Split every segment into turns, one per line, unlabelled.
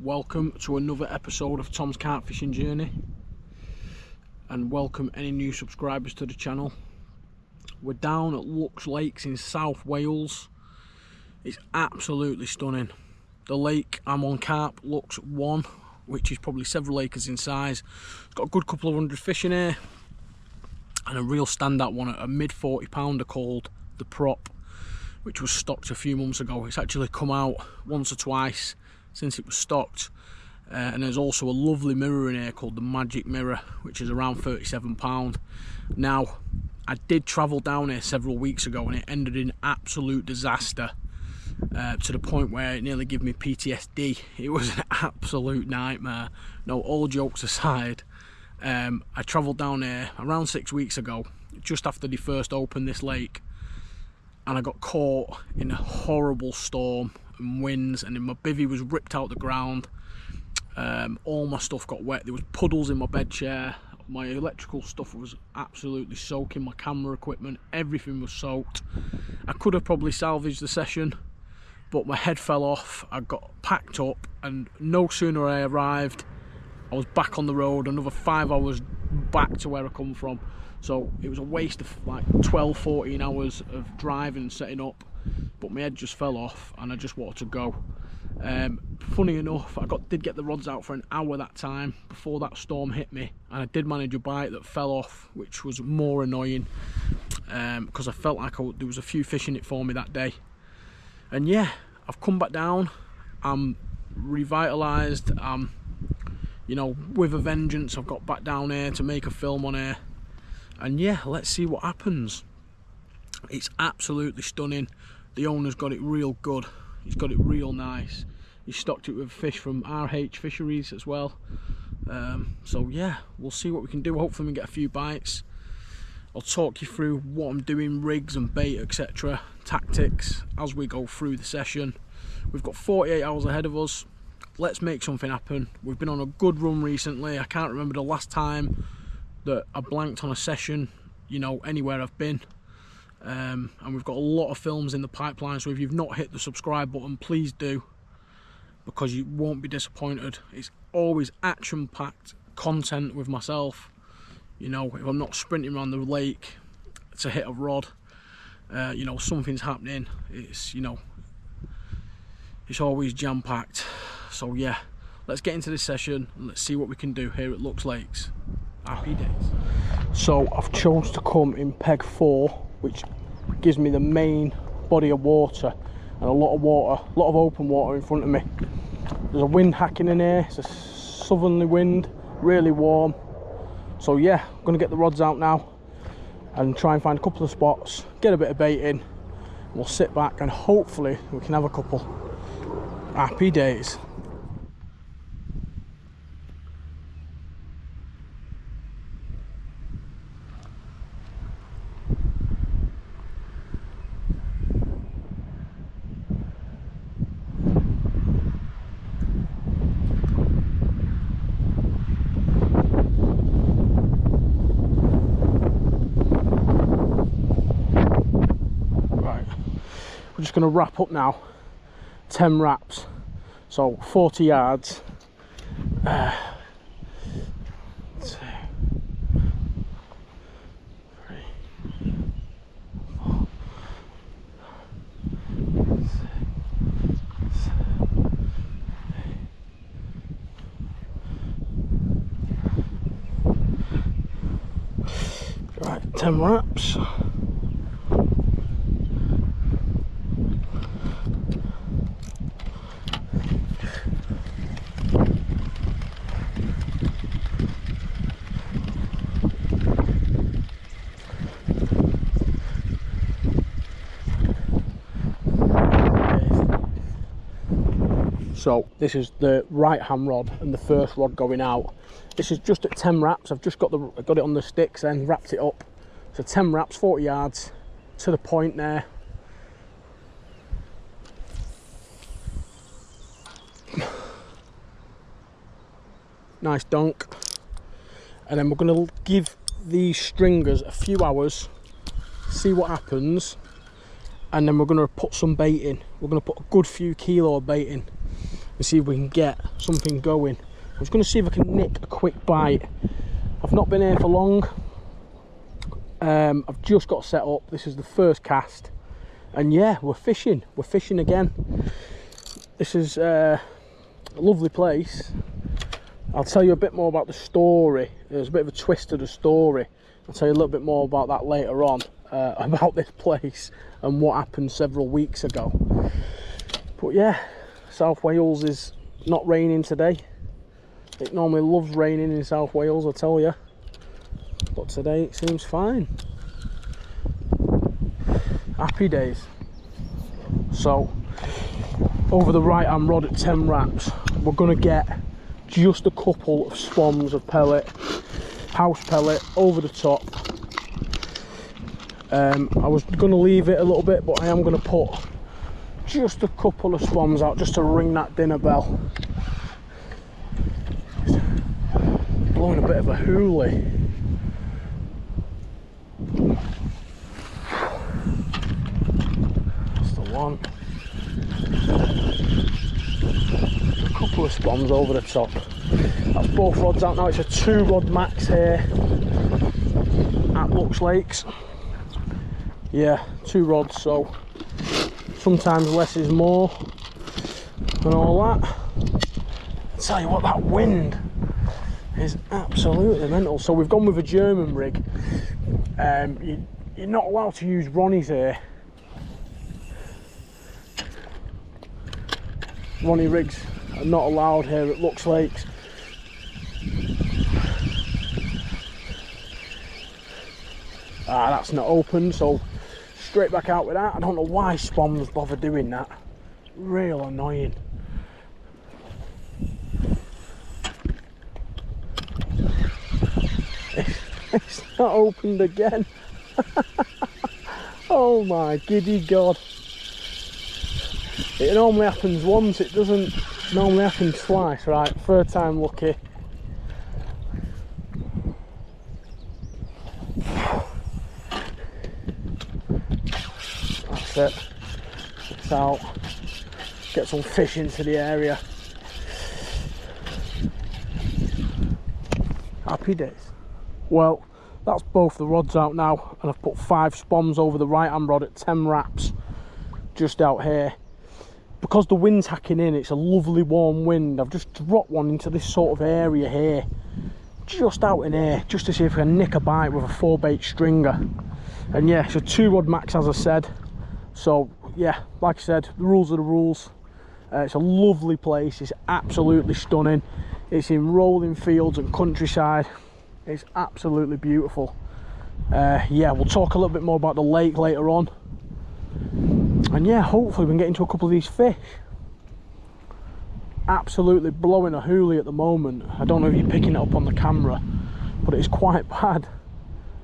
Welcome to another episode of Tom's Carp Fishing Journey, and welcome any new subscribers to the channel. We're down at Luxe Lakes in South Wales. It's absolutely stunning. The lake I'm on carp, Luxe 1, which is probably several acres in size. It's got a good couple of hundred fish in here, and a real standout one, a mid 40 pounder called the Prop, which was stocked a few months ago. It's actually come out once or twice since it was stocked, and there's also a lovely mirror in here called the Magic Mirror, which is around 37 pound. Now, I did travel down here several weeks ago and it ended in absolute disaster, to the point where it nearly gave me PTSD. It was an absolute nightmare. No, all jokes aside, I travelled down here around 6 weeks ago, just after they first opened this lake, and I got caught in a horrible storm and winds, and then my bivvy was ripped out the ground. All my stuff got wet. There was puddles in my bed chair. My electrical stuff was absolutely soaking. My camera equipment, everything was soaked. I could have probably salvaged the session, but my head fell off. I got packed up, and no sooner I arrived, I was back on the road, another 5 hours back to where I come from. So it was a waste of like 12-14 hours of driving and setting up, but my head just fell off and I just wanted to go. Funny enough, I did get the rods out for an hour that time before that storm hit me, and I did manage a bite that fell off, which was more annoying, because I felt like there was a few fish in it for me that day. And yeah, I've come back down. I'm revitalised. You know, with a vengeance. I've got back down here to make a film on here, and yeah, let's see what happens. It's absolutely stunning. The owner's got it real good. He's got it real nice. He stocked it with fish from RH Fisheries as well. So yeah, we'll see what we can do. Hopefully we can get a few bites. I'll talk you through what I'm doing, rigs and bait, etc., tactics, as we go through the session. We've got 48 hours ahead of us. Let's make something happen. We've been on a good run recently. I can't remember the last time that I blanked on a session, you know, anywhere I've been. And we've got a lot of films in the pipeline, so if you've not hit the subscribe button, please do, because you won't be disappointed. It's always action-packed content with myself. You know, if I'm not sprinting around the lake to hit a rod, you know, something's happening. It's, you know, it's always jam-packed. So yeah, let's get into this session and let's see what we can do here at Luxe Lakes. Happy days. So I've chose to come in peg 4, which gives me the main body of water and a lot of open water in front of me. There's a wind hacking in here. It's a southerly wind, really warm. So yeah, I'm gonna get the rods out now and try and find a couple of spots, get a bit of bait in. We'll sit back and hopefully we can have a couple. Happy days. We're just going to wrap up now. 10 wraps, so 40 yards. 2, 3, 4, 6, 7, 8. Right, 10 wraps. So this is the right hand rod and the first rod going out. This is just at 10 wraps. I've just got it on the sticks and wrapped it up. So 10 wraps, 40 yards to the point there. Nice dunk. And then we're going to give these stringers a few hours, see what happens, and then we're going to put some bait in. We're going to put a good few kilo of bait in. and see if we can get something going. I'm just going to see if I can nick a quick bite. I've not been here for long. I've just got set up. This is the first cast, and yeah, we're fishing again. This is a lovely place. I'll tell you a bit more about the story. There's a bit of a twist to the story. I'll tell you a little bit more about that later on, about this place and what happened several weeks ago. But yeah, South Wales is not raining today. It normally loves raining in South Wales, I tell you. But today it seems fine. Happy days. So, over the right hand rod at 10 wraps, we're going to get just a couple of spawns of pellet, house pellet, over the top. I was going to leave it a little bit, but I am going to put just a couple of spawns out just to ring that dinner bell. Blowing a bit of a hoolie. That's the one. A couple of spawns over the top. That's both rods out now. It's a 2-rod max here at Luxe Lakes. Yeah, 2 rods, so sometimes less is more and all that. I'll tell you what, that wind is absolutely mental. So we've gone with a German rig. You're not allowed to use Ronnie's here. Ronnie rigs are not allowed here at Luxe Lakes. That's not open, so straight back out with that. I don't know why spawns bother doing that. Real annoying. It's not opened again. Oh my giddy god. It normally happens once, it doesn't normally happen twice. Right, third time lucky. That's it. It's out. Get some fish into the area. Happy days. Well, that's both the rods out now, and I've put 5 spawns over the right hand rod at 10 wraps just out here. Because the wind's hacking in, it's a lovely warm wind. I've just dropped one into this sort of area here, just out in here, just to see if I can nick a bite with a 4-bait stringer. And yeah, it's a 2-rod max, as I said. So yeah, like I said, the rules are the rules. It's a lovely place. It's absolutely stunning. It's in rolling fields and countryside. It's absolutely beautiful. Yeah, we'll talk a little bit more about the lake later on. And yeah, hopefully we can get into a couple of these fish. Absolutely blowing a hoolie at the moment. I don't know if you're picking it up on the camera, but it's quite bad.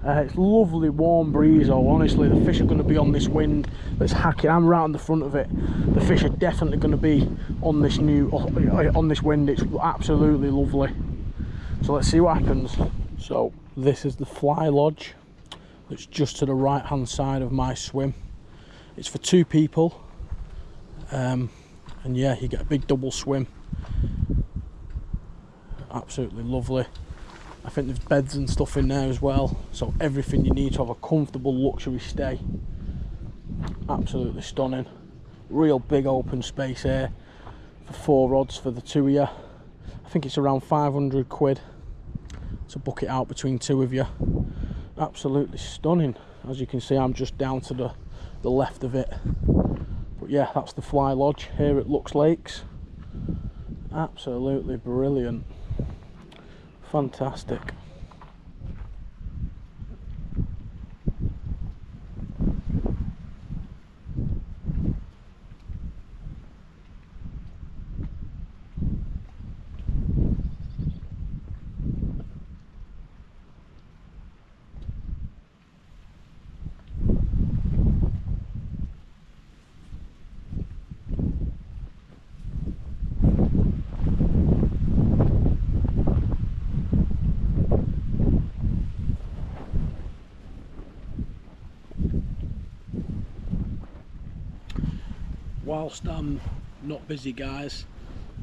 It's lovely warm breeze, though. Honestly, the fish are going to be on this wind that's hacking. I'm right on the front of it. The fish are definitely going to be on this wind. It's absolutely lovely. So let's see what happens. So this is the fly lodge that's just to the right hand side of my swim. It's for 2 people, and yeah, you get a big double swim. Absolutely lovely. I think there's beds and stuff in there as well, so everything you need to have a comfortable luxury stay. Absolutely stunning. Real big open space here for 4 rods for the 2 of you. I think it's around 500 quid to book it out between 2 of you. Absolutely stunning. As you can see, I'm just down to the left of it. But yeah, that's the fly lodge here at Luxe Lakes. Absolutely brilliant. Fantastic. Whilst I'm not busy, guys,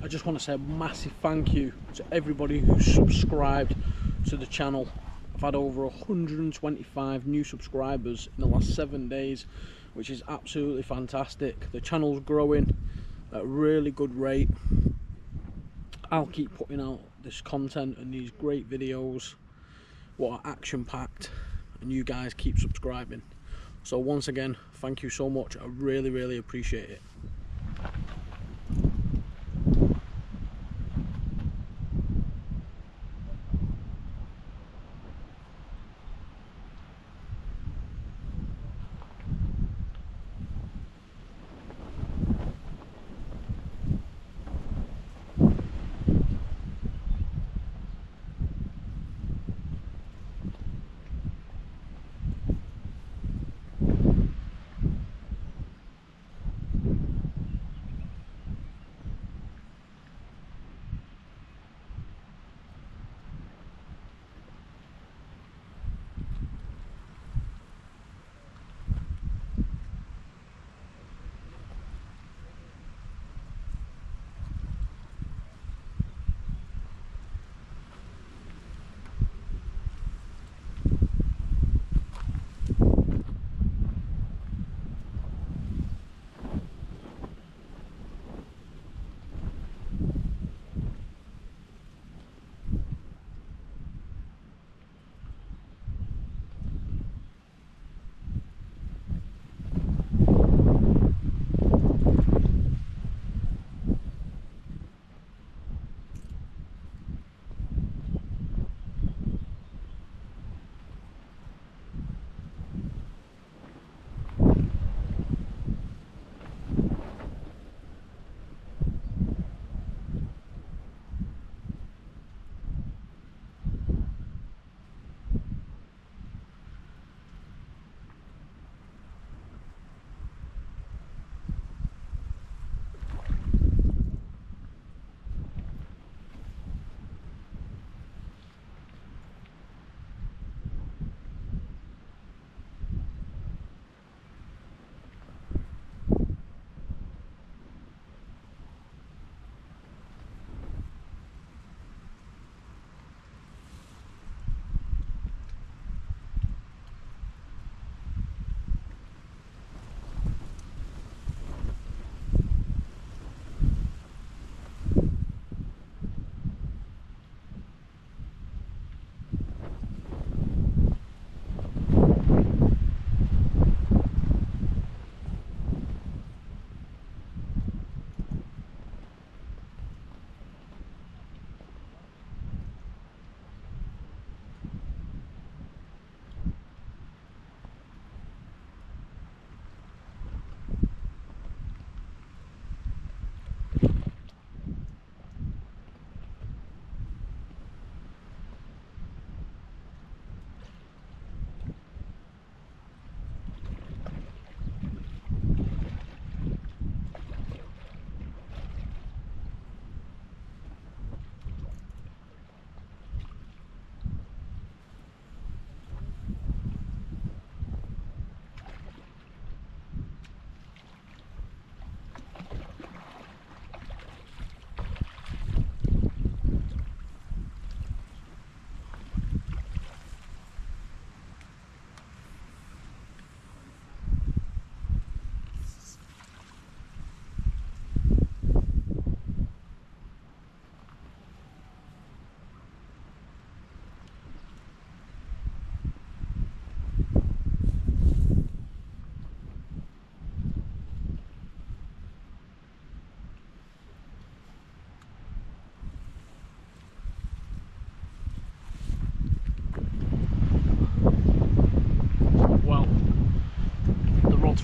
I just want to say a massive thank you to everybody who's subscribed to the channel. I've had over 125 new subscribers in the last 7 days, which is absolutely fantastic. The channel's growing at a really good rate. I'll keep putting out this content and these great videos, what are action packed, and you guys keep subscribing. So once again, thank you so much. I really appreciate it.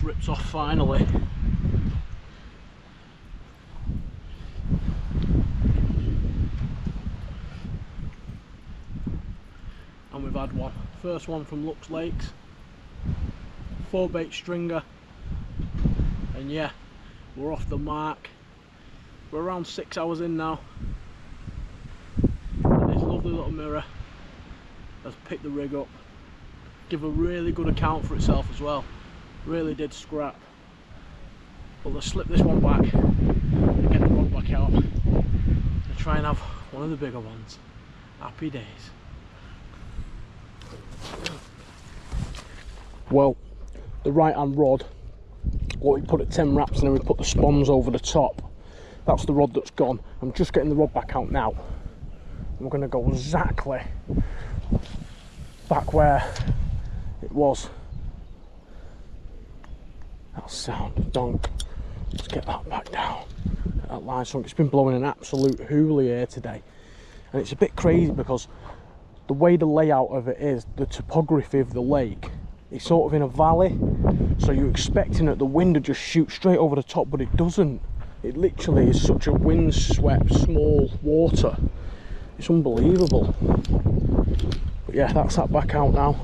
Rips off finally. And we've had one. First one from Luxe Lakes. 4-bait stringer. And yeah, we're off the mark. We're around 6 hours in now. And this lovely little mirror has picked the rig up. Give a really good account for itself as well. Really did scrap, but let's slip this one back and get the rod back out. try and have one of the bigger ones. Happy days. Well, the right hand rod, what we put at 10 wraps and then we put the spons over the top, that's the rod that's gone. I'm just getting the rod back out now. We're going to go exactly back where it was. That sound, donk. Let's get that back down. Get that line sunk. It's been blowing an absolute hoolie here today. And it's a bit crazy because the way the layout of it is, the topography of the lake, it's sort of in a valley. So you're expecting that the wind to just shoot straight over the top, but it doesn't. It literally is such a windswept, small water. It's unbelievable. But yeah, that's that back out now.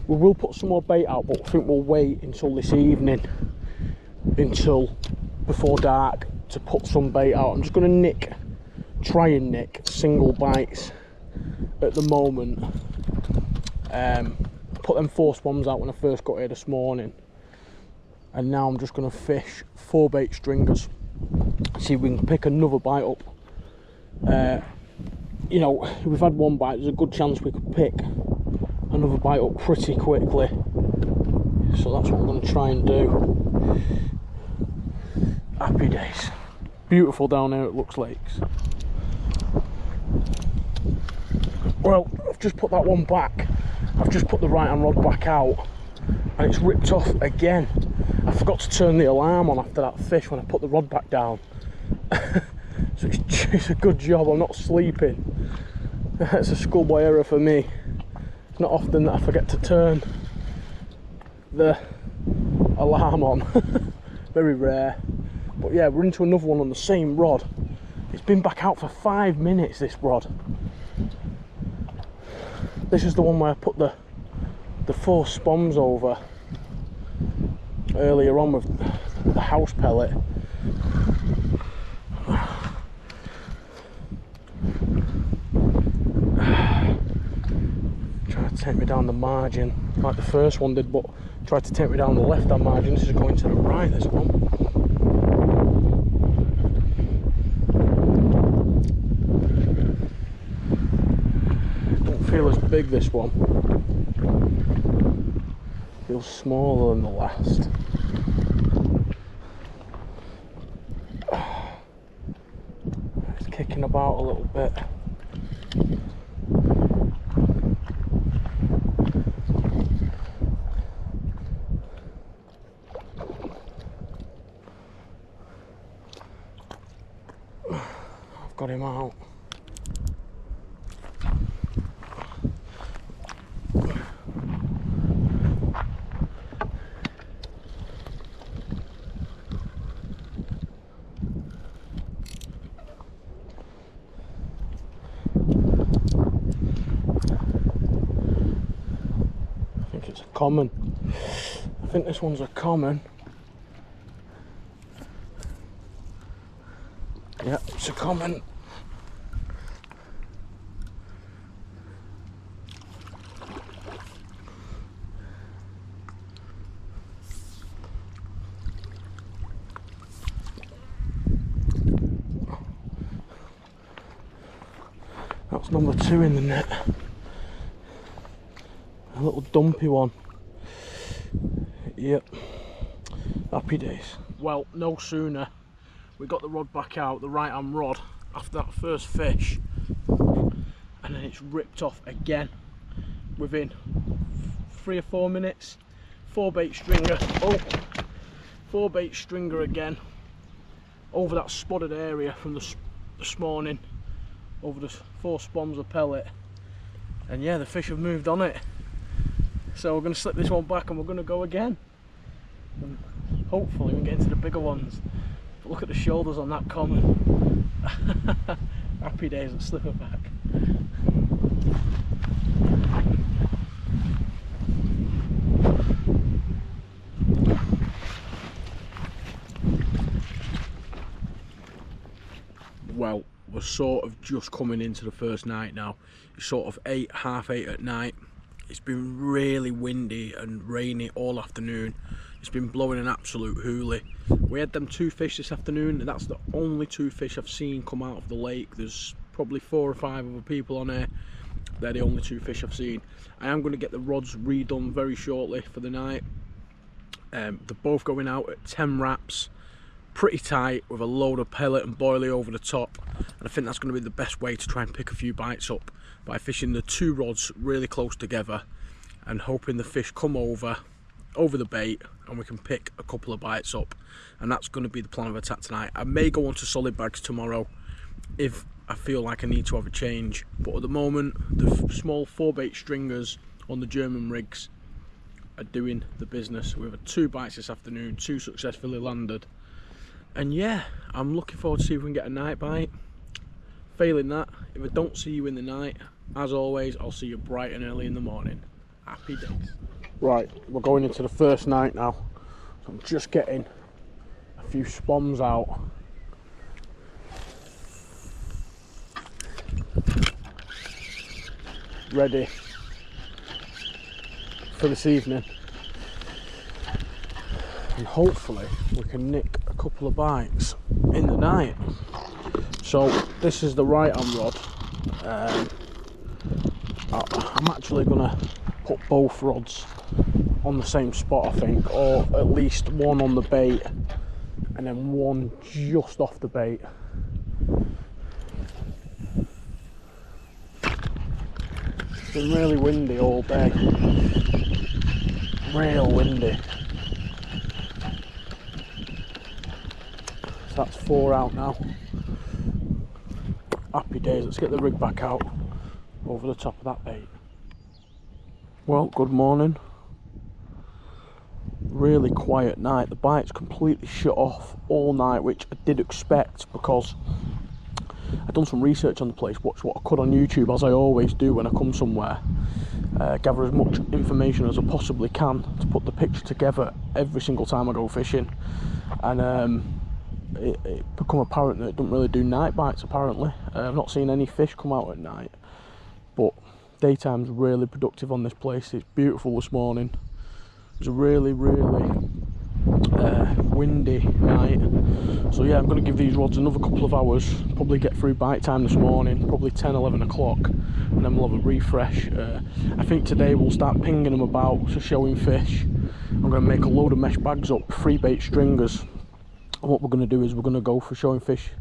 We will put some more bait out, but I think we'll wait until this evening, until before dark, to put some bait out. I'm just going to try and nick single bites at the moment. Put them 4 spons out when I first got here this morning, and now I'm just going to fish 4 bait stringers, see if we can pick another bite up. You know, if we've had one bite, there's a good chance we could pick another bite up pretty quickly, so that's what I'm going to try and do. Happy days. Beautiful down here at Luxe Lakes. Well, I've just put that one back. I've just put the right hand rod back out and it's ripped off again. I forgot to turn the alarm on after that fish when I put the rod back down. So it's a good job I'm not sleeping. It's a schoolboy error for me. It's not often that I forget to turn the alarm on. Very rare. But yeah, we're into another one on the same rod. It's been back out for 5 minutes, this rod. This is the one where I put the 4 spons over earlier on with the house pellet. Tried to take me down the margin like the first one did, but tried to take me down the left hand margin. This is going to the right, this one. Don't feel as big, this one. Feels smaller than the last. It's kicking about a little bit. I've got him out. Common. I think this one's a common. Yeah, it's a common. That's number 2 in the net. A little dumpy one. Yep. Happy days. Well, no sooner we got the rod back out, the right hand rod, after that first fish, and then it's ripped off again within 3 or 4 minutes. 4 bait stringer. Oh, 4 bait stringer again over that spotted area from this morning, over the 4 spons of pellet, and yeah, the fish have moved on it. So we're going to slip this one back and we're going to go again, and hopefully we can get into the bigger ones. But look at the shoulders on that common. Happy days. Let's slip it back. Well, we're sort of just coming into the first night now. It's sort of 8, half 8 at night. It's been really windy and rainy all afternoon. It's been blowing an absolute hoolie. We had them 2 fish this afternoon, and that's the only 2 fish I've seen come out of the lake. There's probably 4 or 5 other people on here. They're the only 2 fish I've seen. I am going to get the rods redone very shortly for the night. They're both going out at 10 wraps, pretty tight, with a load of pellet and boilie over the top. And I think that's going to be the best way to try and pick a few bites up, by fishing the 2 rods really close together and hoping the fish come over the bait and we can pick a couple of bites up. And that's going to be the plan of attack tonight. I may go on to solid bags tomorrow if I feel like I need to have a change, but at the moment the small 4-bait stringers on the German rigs are doing the business. We've had 2 bites this afternoon, 2 successfully landed, and yeah, I'm looking forward to see if we can get a night bite. Failing that, if I don't see you in the night, as always, I'll see you bright and early in the morning. Happy days. Right, we're going into the first night now, so I'm just getting a few spoms out. Ready for this evening, and hopefully we can nick a couple of bites in the night. So this is the right hand rod. I'm actually gonna put both rods on the same spot, I think, or at least one on the bait and then one just off the bait. It's been really windy all day, real windy. So that's 4 out now. Happy days. Let's get the rig back out over the top of that bait. Well, good morning. Really quiet night. The bite's completely shut off all night, which I did expect because I've done some research on the place, watched what I could on YouTube, as I always do when I come somewhere. Gather as much information as I possibly can to put the picture together every single time I go fishing. And it become apparent that it doesn't really do night bites, apparently. I've not seen any fish come out at night, but daytime's really productive on this place. It's beautiful this morning. It was a really windy night, so yeah, I'm going to give these rods another couple of hours, probably get through bite time this morning, probably 10-11 o'clock, and then we'll have a refresh. I think today we'll start pinging them about to showing fish. I'm going to make a load of mesh bags up, 3-bait stringers, and what we're going to do is we're going to go for showing fish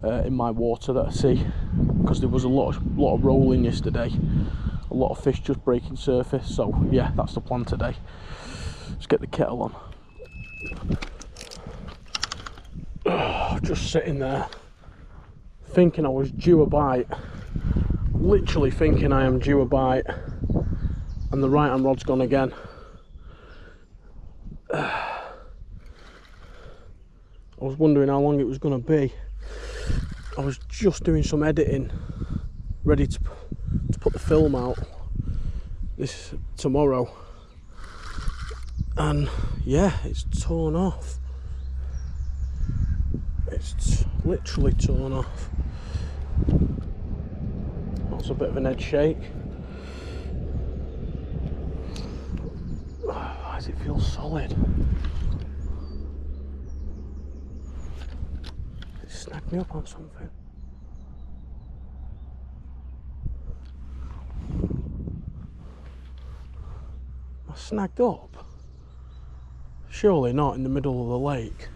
in my water that I see, because there was a lot of rolling yesterday, a lot of fish just breaking surface. So yeah, that's the plan today. Let's get the kettle on. Just sitting there thinking I was due a bite, literally thinking I am due a bite, and the right hand rod's gone again. I was wondering how long it was going to be. I was just doing some editing, ready to put the film out this tomorrow, and yeah, it's torn off. It's literally torn off. That's a bit of an head shake. Why does it feel solid? It snagged me up on something. Am I snagged up? Surely not in the middle of the lake.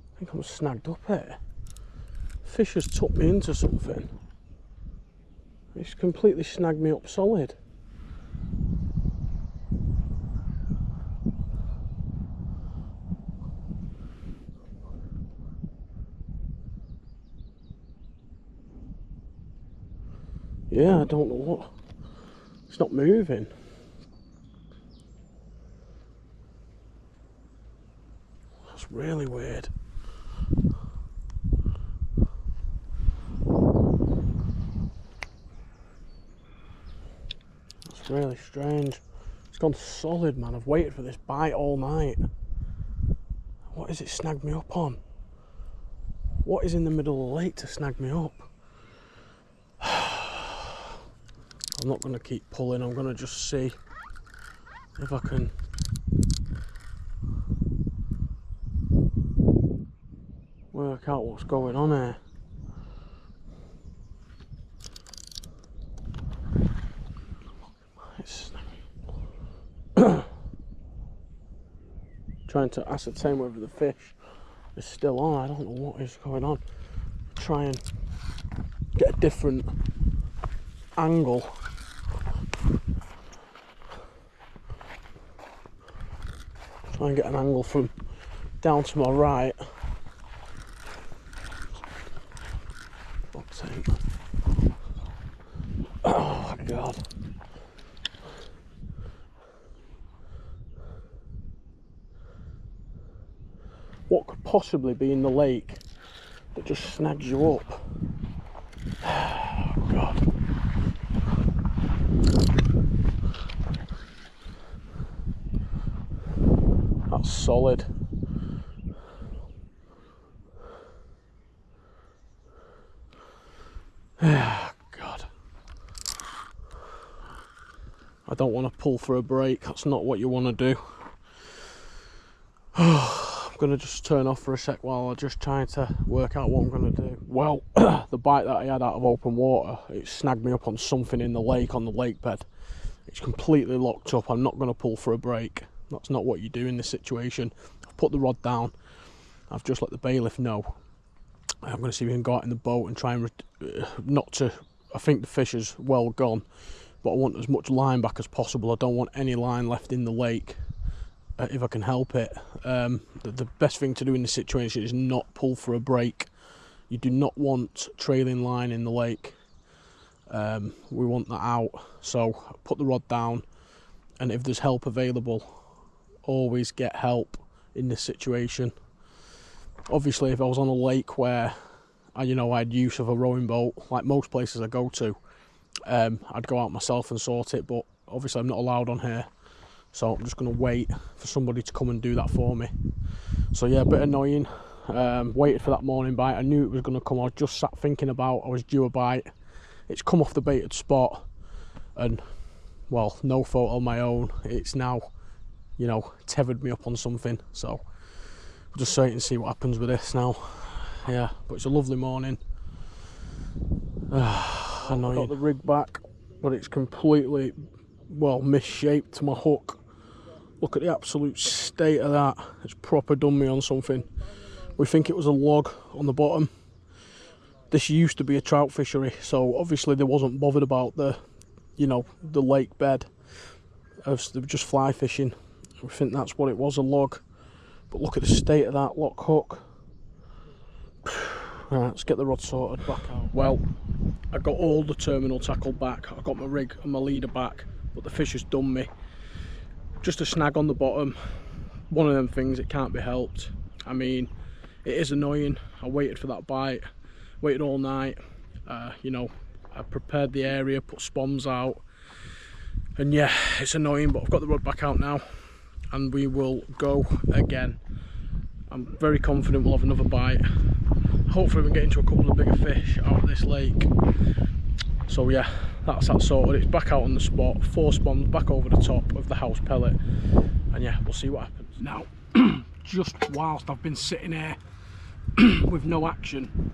I think I'm snagged up here. Fish has took me into something. It's completely snagged me up solid. Yeah, I don't know what. It's not moving. That's really weird. That's really strange. It's gone solid, man. I've waited for this bite all night. What is it snagged me up on? What is in the middle of the lake to snag me up? I'm not going to keep pulling, I'm going to just see if I can work out what's going on here. It's trying to ascertain whether the fish is still on. I don't know what is going on. Try and get a different angle. Try and get an angle from down to my right. Fuck's sake. Oh my god. What could possibly be in the lake that just snags you up? Oh god. That's solid. God. I don't want to pull for a break. That's not what you want to do. I'm going to just turn off for a sec while I'm just trying to work out what I'm going to do. Well, the bite that I had out of open water, it snagged me up on something in the lake, on the lake bed. It's completely locked up. I'm not going to pull for a break. That's not what you do in this situation. I've put the rod down. I've just let the bailiff know. I'm going to see if we can go out in the boat and try and not to. I think the fish is well gone, but I want as much line back as possible. I don't want any line left in the lake if I can help it. The best thing to do in this situation is not pull for a break. You do not want trailing line in the lake. We want that out. So put the rod down, and if there's help available, always get help in this situation. Obviously, if I was on a lake where I had use of a rowing boat, like most places I go to, I'd go out myself and sort it, but obviously I'm not allowed on here, so I'm just going to wait for somebody to come and do that for me. So yeah, a bit annoying. Waited for that morning bite. I knew it was going to come. I just sat thinking about I was due a bite. It's come off the baited spot, and well, no fault on my own, it's now tethered me up on something. So we'll just wait and see what happens with this now. Yeah, but it's a lovely morning. Annoying. I got the rig back, but it's completely, well, misshaped to my hook. Look at the absolute state of that. It's proper done me on something. We think it was a log on the bottom. This used to be a trout fishery, so obviously they wasn't bothered about the lake bed. They were just fly fishing. We think that's what it was, a log. But look at the state of that lock hook. Right, let's get the rod sorted back out. Well, I got all the terminal tackle back. I got my rig and my leader back, but the fish has done me. Just a snag on the bottom. One of them things, it can't be helped. I mean, it is annoying. I waited for that bite, waited all night. I prepared the area, put spoms out, and yeah, it's annoying, but I've got the rod back out now, and we will go again. I'm very confident we'll have another bite. Hopefully we can get into a couple of bigger fish out of this lake. So yeah, that's that sorted. It's back out on the spot, 4 spoms back over the top of the house pellet, and yeah, we'll see what happens. Now, just whilst I've been sitting here with no action,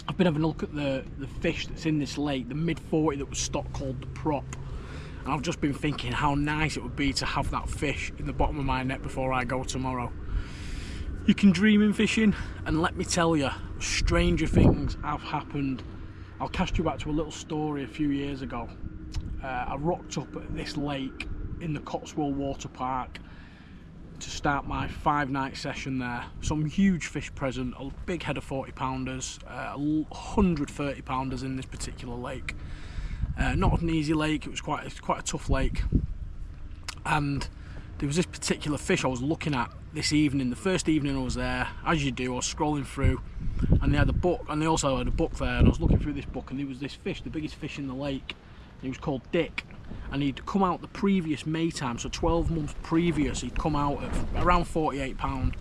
I've been having a look at the fish that's in this lake, the mid-40 that was stocked called the prop. And I've just been thinking how nice it would be to have that fish in the bottom of my net before I go tomorrow. You can dream in fishing, and let me tell you, stranger things have happened. I'll cast you back to a little story a few years ago. I rocked up at this lake in the Cotswold Water Park to start my 5-night session there. Some huge fish present, a big head of 40-pounders, 130-pounders in this particular lake. Not an easy lake, it was quite a tough lake. And there was this particular fish I was looking at this evening. The first evening I was there, as you do, I was scrolling through, and they had a book, and they also had a book there, and I was looking through this book, and there was this fish, the biggest fish in the lake. He was called Dick, and he'd come out the previous May time, so 12 months previous, he'd come out at around 48 pound.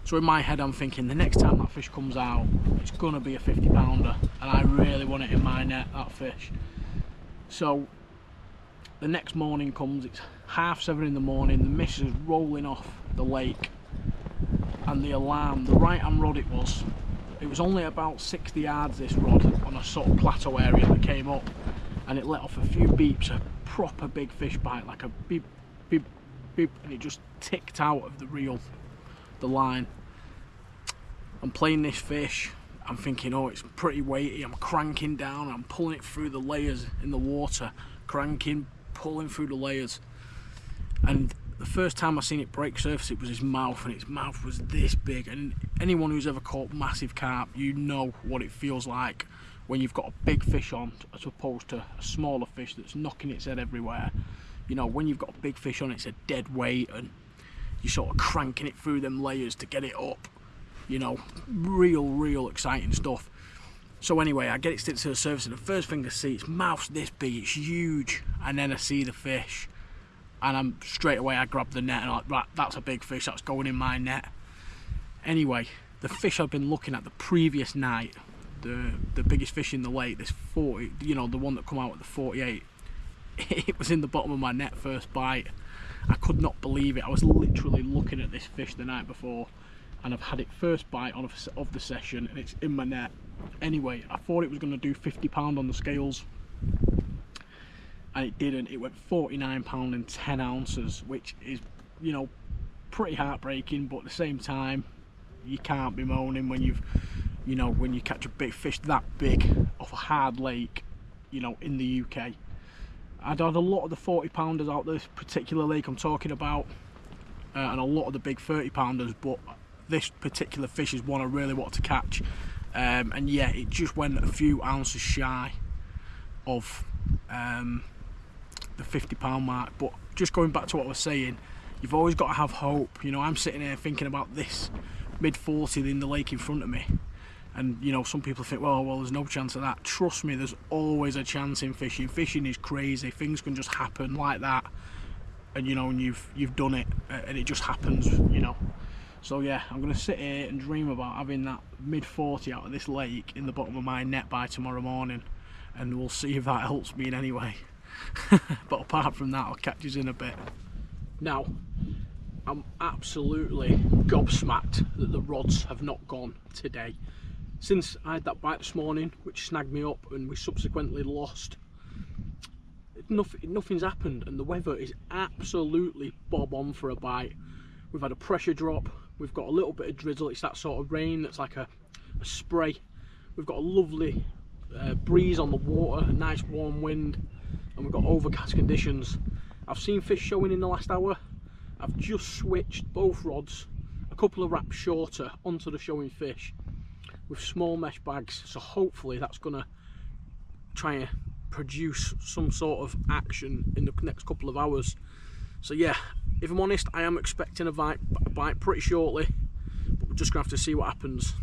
So in my head I'm thinking, the next time that fish comes out, it's gonna be a 50-pounder, and I really want it in my net, that fish. So the next morning comes, it's 7:30 in the morning, the mist is rolling off the lake, and the alarm, the right hand rod it was only about 60 yards, this rod, on a sort of plateau area that came up, and it let off a few beeps, a proper big fish bite, like a beep, beep, beep, and it just ticked out of the reel, the line. I'm playing this fish, I'm thinking, oh, it's pretty weighty, I'm cranking down, I'm pulling it through the layers in the water, cranking, pulling through the layers, and the first time I seen it break surface, it was his mouth, and its mouth was this big. And anyone who's ever caught massive carp, you know what it feels like when you've got a big fish on as opposed to a smaller fish that's knocking its head everywhere. You know, when you've got a big fish on, it's a dead weight, and you're sort of cranking it through them layers to get it up. You know, real exciting stuff. So anyway, I get it stick to the surface, and the first thing I see, its mouth's this big, it's huge, and then I see the fish. And straight away I grab the net and I'm like, right, that's a big fish, that's going in my net. Anyway, the fish I've been looking at the previous night, the biggest fish in the lake, this 40, you know, the one that come out at the 48, it was in the bottom of my net first bite. I could not believe it. I was literally looking at this fish the night before, and I've had it first bite of the session, and it's in my net. Anyway, I thought it was going to do 50 pound on the scales, and it didn't. It went 49 pound and 10 ounces, which is, you know, pretty heartbreaking, but at the same time, you can't be moaning when you know, when you catch a big fish that big off a hard lake, you know, in the UK. I'd had a lot of the 40 pounders out this particular lake I'm talking about, and a lot of the big 30 pounders, but this particular fish is one I really want to catch. And yeah, it just went a few ounces shy of the 50 pound mark. But just going back to what I was saying, you've always got to have hope. You know, I'm sitting here thinking about this mid 40 in the lake in front of me, and you know, some people think, well there's no chance of that. Trust me, there's always a chance in fishing. Fishing is crazy, things can just happen like that, and you know, and you've done it, and it just happens, you know. So yeah, I'm going to sit here and dream about having that mid 40 out of this lake in the bottom of my net by tomorrow morning, and we'll see if that helps me in any way. But apart from that, I'll catch you in a bit. Now, I'm absolutely gobsmacked that the rods have not gone today. Since I had that bite this morning, which snagged me up and we subsequently lost, nothing's happened, and the weather is absolutely bob on for a bite. We've had a pressure drop, we've got a little bit of drizzle, it's that sort of rain that's like a spray. We've got a lovely breeze on the water, a nice warm wind, and we've got overcast conditions. I've seen fish showing in the last hour. I've just switched both rods a couple of wraps shorter onto the showing fish with small mesh bags, so hopefully that's going to try and produce some sort of action in the next couple of hours. So yeah, if I'm honest, I am expecting a bite pretty shortly, but we're just going to have to see what happens.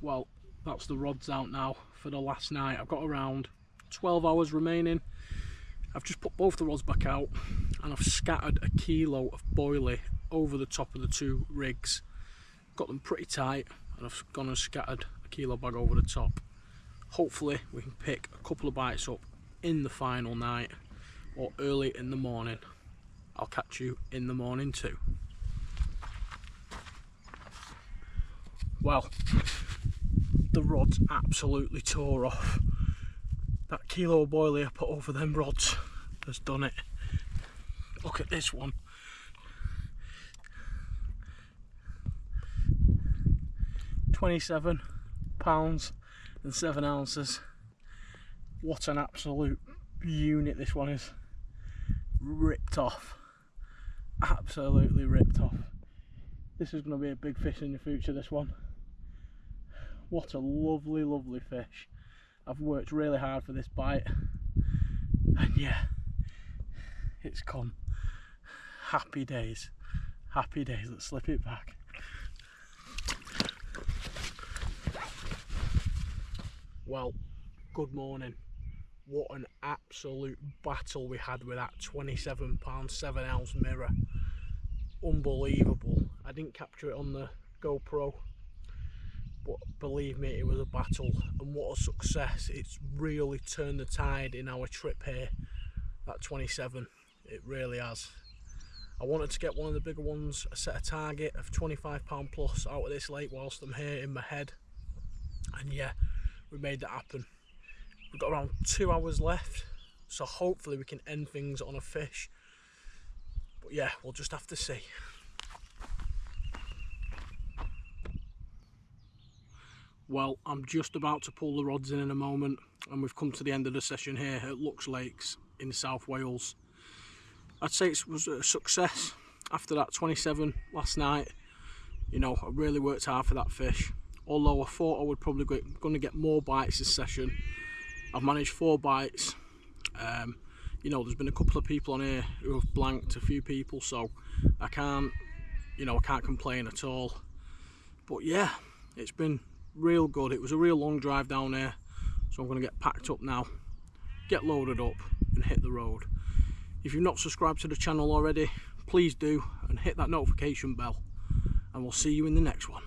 Well, that's the rods out now for the last night. I've got around 12 hours remaining. I've just put both the rods back out, and I've scattered a kilo of boilie over the top of the two rigs. Got them pretty tight, and I've gone and scattered a kilo bag over the top. Hopefully we can pick a couple of bites up in the final night or early in the morning. I'll catch you in the morning too. Well, the rod's absolutely tore off. That kilo of boilie I put over them rods has done it. Look at this one. £27 and 7 ounces. What an absolute unit this one is. Ripped off. Absolutely ripped off. This is going to be a big fish in the future, this one. What a lovely, lovely fish. I've worked really hard for this bite. And yeah, it's come. Happy days. Happy days. Let's slip it back. Well, good morning. What an absolute battle we had with that £27 7 ounce mirror. Unbelievable. I didn't capture it on the GoPro, but believe me, it was a battle, and what a success. It's really turned the tide in our trip here. That 27, it really has. I wanted to get one of the bigger ones. I set a target of £25 plus out of this lake whilst I'm here in my head, and yeah, we made that happen. We've got around 2 hours left, so hopefully we can end things on a fish. But yeah, we'll just have to see. Well, I'm just about to pull the rods in a moment, and we've come to the end of the session here at Luxe Lakes in South Wales. I'd say it was a success after that 27 last night. You know, I really worked hard for that fish. Although I thought I would probably going to get more bites this session, I've managed 4 bites. You know, there's been a couple of people on here who have blanked, a few people, so I can't complain at all. But yeah, it's been real good. It was a real long drive down here, so I'm going to get packed up now, get loaded up and hit the road. If you've not subscribed to the channel already, please do, and hit that notification bell, and we'll see you in the next one.